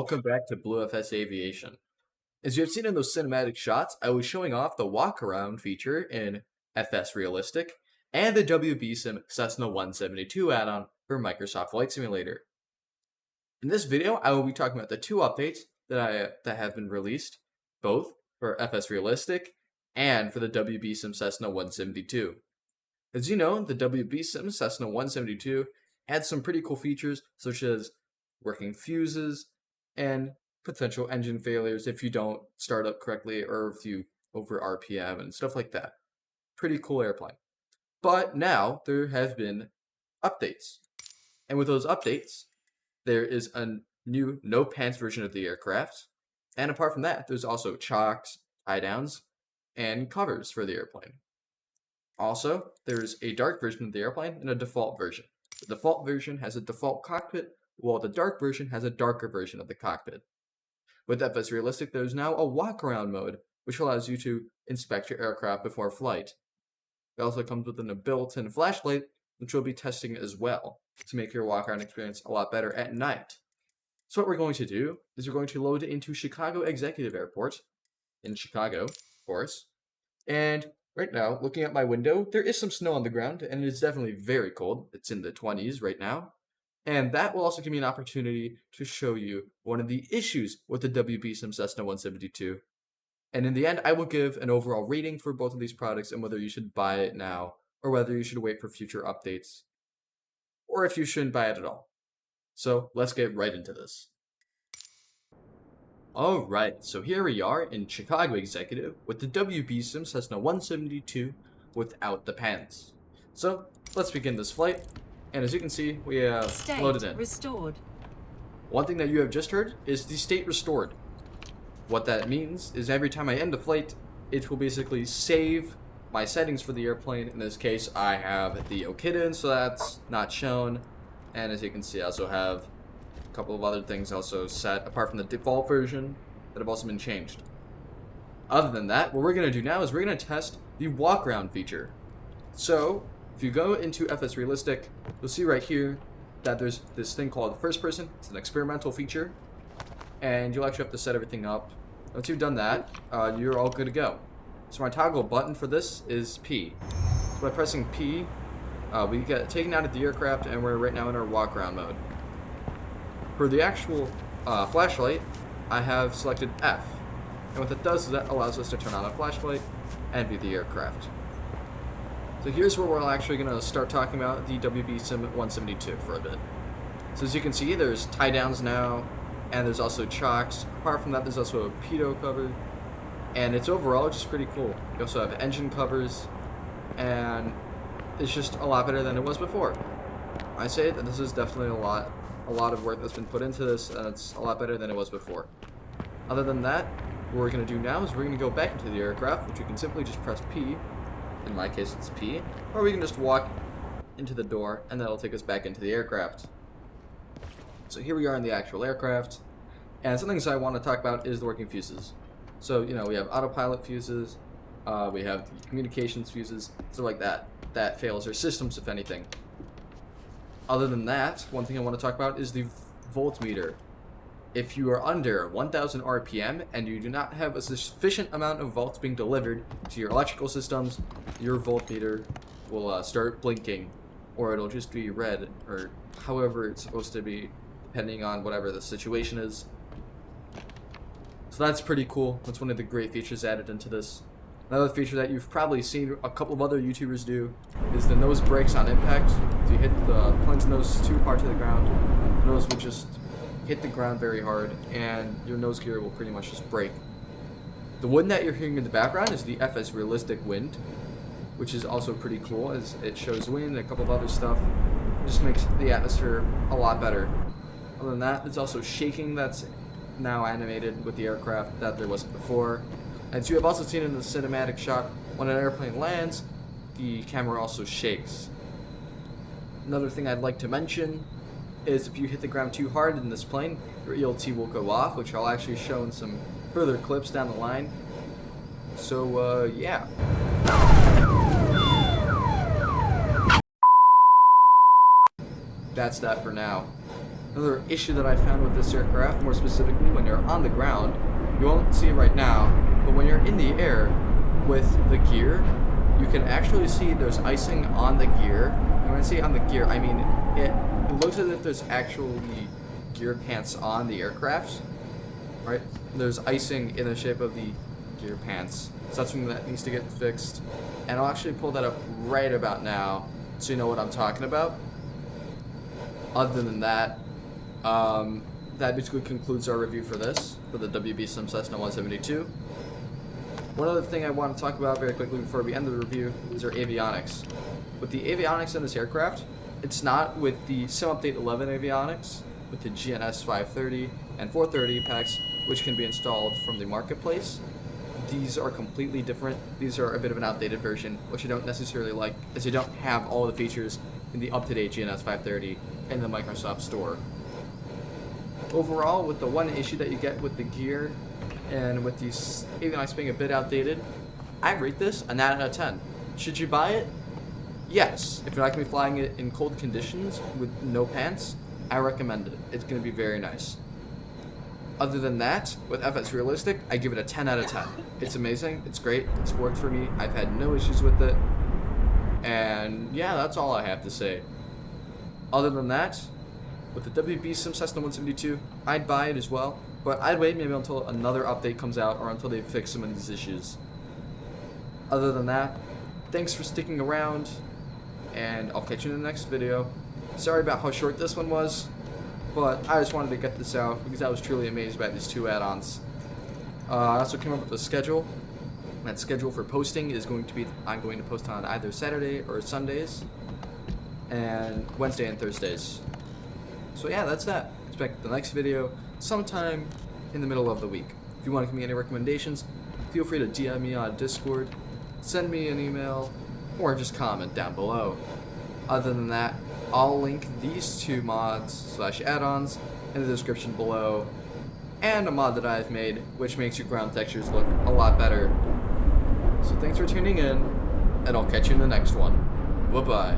welcome back to BlueFS Aviation. As you have seen in those cinematic shots, I was showing off the walk-around feature in FS Realistic and the WB Cessna 172 add-on for Microsoft Flight Simulator. In this video, I will be talking about the two updates that have been released, both for FS Realistic and for the WB Cessna 172. As you know, the WB Cessna 172 had some pretty cool features such as working fuses and potential engine failures if you don't start up correctly or if you over RPM and stuff like that. Pretty cool airplane. But now there have been updates. And with those updates, there is a new no pants version of the aircraft. And apart from that, there's also chocks, tie downs, and covers for the airplane. Also, there's a dark version of the airplane and a default version. The default version has a default cockpit, while the dark version has a darker version of the cockpit. With FS Realistic, there's now a walk-around mode, which allows you to inspect your aircraft before flight. It also comes with a built-in flashlight, which we'll be testing as well, to make your walk-around experience a lot better at night. So what we're going to do is we're going to load it into Chicago Executive Airport, in Chicago, of course, and right now, looking at my window, there is some snow on the ground, and it's definitely very cold. It's in the 20s right now. And that will also give me an opportunity to show you one of the issues with the WB Cessna 172. And in the end, I will give an overall rating for both of these products and whether you should buy it now or whether you should wait for future updates or if you shouldn't buy it at all. So let's get right into this. Alright, so here we are in Chicago Executive with the WB Cessna 172 without the pants. So let's begin this flight. And as you can see, we have loaded in. Restored. One thing that you have just heard is the state restored. What that means is every time I end a flight, it will basically save my settings for the airplane. In this case, I have the Okita, so that's not shown. And as you can see, I also have a couple of other things also set, apart from the default version, that have also been changed. Other than that, what we're going to do now is we're going to test the walk-around feature. So, if you go into FS Realistic, you'll see right here that there's this thing called first person. It's an experimental feature, and you'll actually have to set everything up. Once you've done that, you're all good to go. So my toggle button for this is P. So by pressing P, we get taken out of the aircraft, and we're right now in our walk-around mode. For the actual flashlight, I have selected F, and what that does is that allows us to turn on a flashlight and view the aircraft. So here's where we're actually going to start talking about the WB Sim 172 for a bit. So as you can see, there's tie downs now, and there's also chocks. Apart from that, there's also a pitot cover, and it's overall just pretty cool. You also have engine covers, and it's just a lot better than it was before. I say that this is definitely a lot of work that's been put into this, and it's a lot better than it was before. Other than that, what we're going to do now is we're going to go back into the aircraft, which you can simply just press P. In my case, it's P, or we can just walk into the door, and that'll take us back into the aircraft. So here we are in the actual aircraft, and some things I want to talk about is the working fuses. So, you know, we have autopilot fuses, we have the communications fuses, stuff like that. That fails our systems, if anything. Other than that, one thing I want to talk about is the voltmeter. If you are under 1000 RPM and you do not have a sufficient amount of volts being delivered to your electrical systems, your voltmeter will start blinking, or it'll just be red, or however it's supposed to be, depending on whatever the situation is. So that's pretty cool. That's one of the great features added into this. Another feature that you've probably seen a couple of other YouTubers do is the nose brakes on impact. If you hit the plane's nose too hard to the ground, the nose will just hit the ground very hard, and your nose gear will pretty much just break. The wind that you're hearing in the background is the FS Realistic wind, which is also pretty cool, as it shows wind and a couple of other stuff. It just makes the atmosphere a lot better. Other than that, there's also shaking that's now animated with the aircraft that there wasn't before. As you have also seen in the cinematic shot, when an airplane lands, the camera also shakes. Another thing I'd like to mention is if you hit the ground too hard in this plane, your ELT will go off, which I'll actually show in some further clips down the line. So, yeah. That's that for now. Another issue that I found with this aircraft, more specifically when you're on the ground, you won't see it right now, but when you're in the air with the gear, you can actually see there's icing on the gear. And when I say on the gear, I mean it looks as if there's actually gear pants on the aircraft, right? There's icing in the shape of the gear pants. So that's something that needs to get fixed. And I'll actually pull that up right about now so you know what I'm talking about. Other than that, that basically concludes our review for this, for the WB C172 172. One other thing I want to talk about very quickly before we end the review is our avionics. With the avionics in this aircraft, it's not with the Sim Update 11 avionics, with the GNS 530 and 430 packs, which can be installed from the marketplace. These are completely different. These are a bit of an outdated version, which I don't necessarily like, as they don't have all the features in the up-to-date GNS 530 in the Microsoft Store. Overall, with the one issue that you get with the gear and with these avionics being a bit outdated, I rate this a 9 out of 10. Should you buy it? Yes. If you're not going to be flying it in cold conditions with no pants, I recommend it. It's going to be very nice. Other than that, with FS Realistic, I give it a 10 out of 10. It's amazing. It's great. It's worked for me. I've had no issues with it. And yeah, that's all I have to say. Other than that, with the WB C172 172, I'd buy it as well, but I'd wait maybe until another update comes out or until they fix some of these issues. Other than that, thanks for sticking around, and I'll catch you in the next video. Sorry about how short this one was, but I just wanted to get this out because I was truly amazed by these two add-ons. I also came up with a schedule. That schedule for posting is going to be, I'm going to post on either Saturday or Sundays, and Wednesday and Thursdays. So yeah, that's that. Expect the next video sometime in the middle of the week. If you want to give me any recommendations, feel free to DM me on Discord, send me an email, or just comment down below. Other than that, I'll link these two mods / add-ons in the description below, and a mod that I've made which makes your ground textures look a lot better. So thanks for tuning in, and I'll catch you in the next one. Bye-bye.